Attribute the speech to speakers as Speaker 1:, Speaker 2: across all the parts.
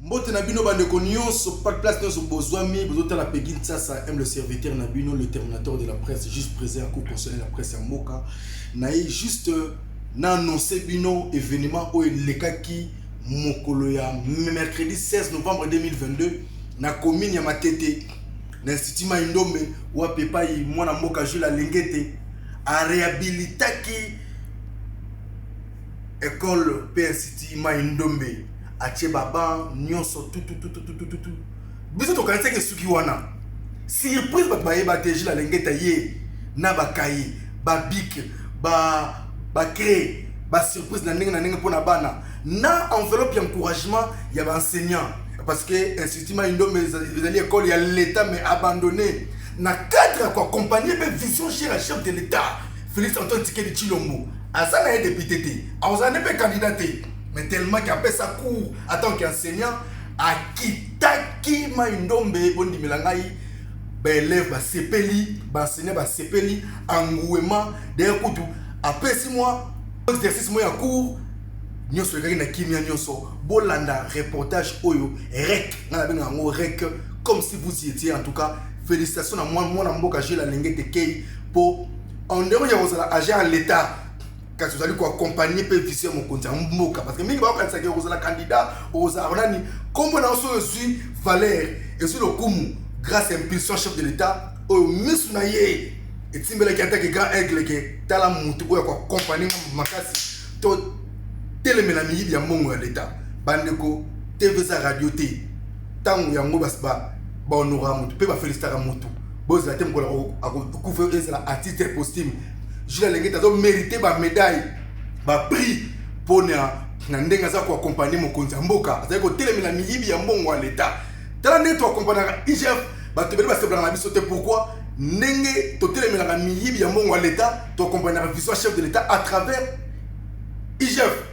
Speaker 1: Mbote Nabino bandeko nyonso pas de place nyonso bozwami bozota la Pegin ça aime le serviteur Nabino le terminateur de la presse juste présent à coup concerné la presse en Moka naï juste na annoncé bino événement au lekaki mokolo ya mercredi 16 novembre 2022 na commune ya Matete na institut Maindombe wa pepa yi mwana mboka Jules Lengete a réhabilitaki école PNCT Maindombe atie baba nyonso tout biso to kanisa ke suki wana surprise bat baye bateji la lengeta ye na bakayi ba bik ba créer ba surprise na ndenge pona bana na enveloppe d'encouragement ya ba enseignant parce que institut Maindombe ezali école ya l'état mais abandonné na cadre quoi accompagner be vision chez la chef de l'état Félix Antoine Tshisekedi Tshilombo azana est député té azana pe candidat té mais tellement qu'il a fait sa cours en tant qu'enseignant à Kitaki Maindombe bondi melangai élève ba sepeli ba enseignant ba sepeli engouement d'ailleurs kutu après 6 mois exercice moya cours nyonso ekaki na kimia nyonso bolanda reportage oyo rec na benga ngo rec comme si vous y étiez en tout cas félicitations à moi mboka Jules Lengete Kei pour en dehors ya ozala agent à l'état quand vous allez accompagner peu vision mon compte mboka parce que mingi ba quand ça que vous la candidat aux arnani comme on a aussi valeur et sur le kumu grâce à impulsion chef de l'état au misunaye et timbela qui attaque grand aigle que tala mutu ko accompagner makasi to telemela miyibi ya mongo ya l'état bandeko TV za radio T tangu ya ngo basba ba honora mutu pe ba féliciter mutu boza tem ko la couvrir ezala à titre posthume Jules Lengete a mérité ba médaille ba prix pour na ndenga za ko accompagner mokonzi mboka azali ko telemela miyibi ya mbongo ya l'état tala nde to accompagner IGF ba tebeli ba sebla na biso te pourquoi ndenge to telemela miyibi ya mbongo ya l'état to accompagner la vice chef de l'état à travers IGF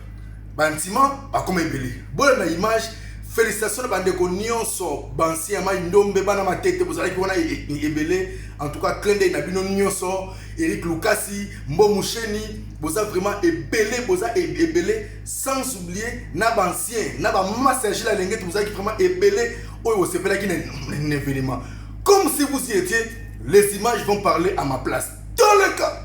Speaker 1: bantima ba comme ebele bona na image félicitations bandeko nyonso bansi ya Maindombe bana Matete bozali ki wana ebele en tout cas clin d'œil na bino nyonso Eric Lukasi Mbo Musheni boza vraiment ebele sans oublier na bancien na ba massage la Lengete bozali ki vraiment ebele oyo sepela ki na événement comme si vous y étiez les images vont parler à ma place dans le cas.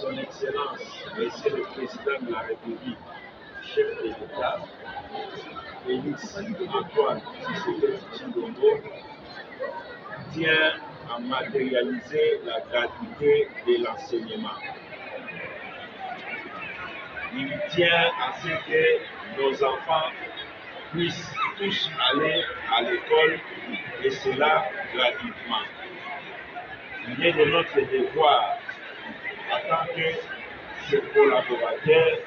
Speaker 2: Son Excellence, Monsieur le Président de la République, chef de l'État, Félix Antoine Tshisekedi Tshilombo, tient à matérialiser la gratuité de l'enseignement. Il tient à ce que nos enfants puissent tous aller à l'école et cela gratuitement. Il est de notre devoir en tant que ses collaborateurs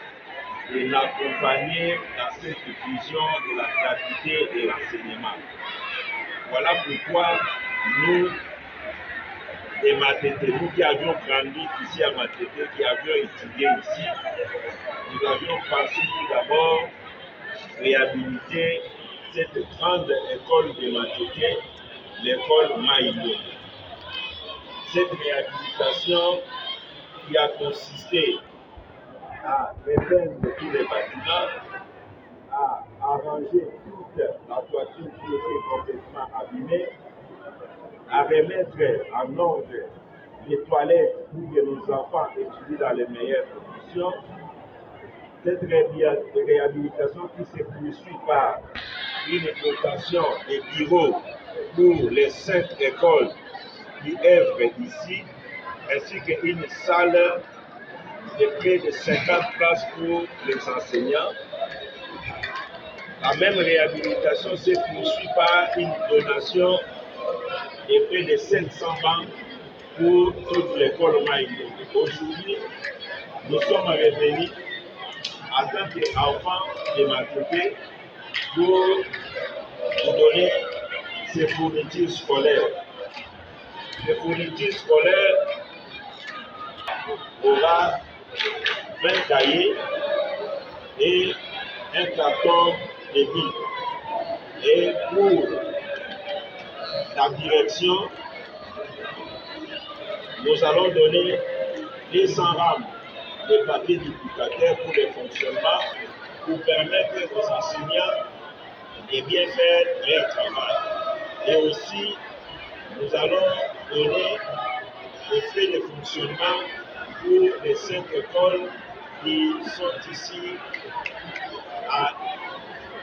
Speaker 2: de l'accompagner dans cette vision de la gratuité de l'enseignement. Voilà pourquoi nous, des Matete, nous qui avions grandi ici à Matete, qui avions étudié ici, nous avions pensé tout d'abord réhabiliter cette grande école de Matete, l'école Maindombe. Cette réhabilitation qui a consisté à repeindre tous les bâtiments, à arranger toute la toiture qui était complètement abîmée, à remettre en ordre les toilettes pour que nos enfants étudient dans les meilleures conditions. Cette réhabilitation qui se poursuit par une dotation de bureaux pour les 5 écoles qui œuvrent ici, ainsi qu'une salle de près de 50 places pour les enseignants. La même réhabilitation se poursuit par une donation de près de 500 bancs pour toute l'école Maïndo. Aujourd'hui, nous sommes revenus en tant qu'enfants de Matopé pour vous donner ces fournitures scolaires. Les fournitures scolaires aura 20 cahiers et un carton de billes. Et pour la direction, nous allons donner 200 rames de papier duplicateur pour le fonctionnement pour permettre aux enseignants de bien faire leur travail. Et aussi, nous allons donner des frais de fonctionnement pour les 5 écoles qui sont ici à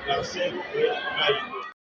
Speaker 2: la scène de Maï.